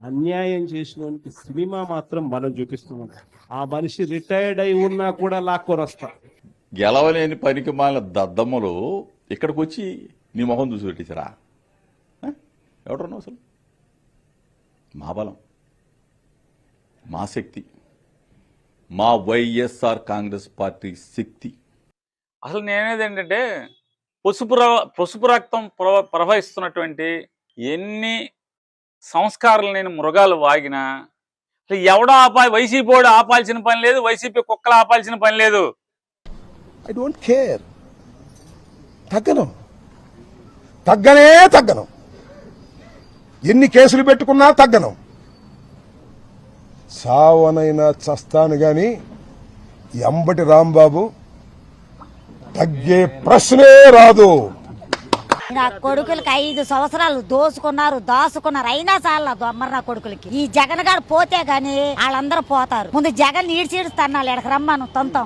అన్యాయం చేసినోనికి సినిమా మాత్రం మనం చూపిస్తున్నాం. ఆ మనిషి రిటైర్డ్ అయి ఉన్నా కూడా లాక్కొని వస్తా. గెలవలేని పనికి మాలిన దద్దమ్మలు ఇక్కడికి వచ్చి నీ మొహం చూసి పెట్టేశారా? ఎవడన్నావు అసలు? మా బలం, మా శక్తి, మా వైఎస్ఆర్ కాంగ్రెస్ పార్టీ శక్తి. అసలు నేనేది ఏంటంటే పసుపు రక్తం ప్రవహిస్తున్నటువంటి ఎన్ని సంస్కారాలు నేను మృగాలు వాగినా అసలు ఎవడో వైసీపీ వాడు ఆపాల్సిన పని లేదు, వైసీపీ కుక్కలు ఆపాల్సిన పని లేదు. I don't care. తగ్గను. ఎన్ని కేసులు పెట్టుకున్నా తగ్గను. సావనైనా చస్తాను గాని ఎంబటి రాంబాబు తగ్గే ప్రశ్నే రాదు. నా కొడుకులకి 5 సంవత్సరాలు దాసుకున్నారు అయినా చాలా దొమ్మరు నా కొడుకులకి. ఈ జగన్ గారు పోతే గాని వాళ్ళందరూ పోతారు. ముందు జగన్ ఈడ్చిడుస్తాను, ఎడకి రమ్మను తంతం.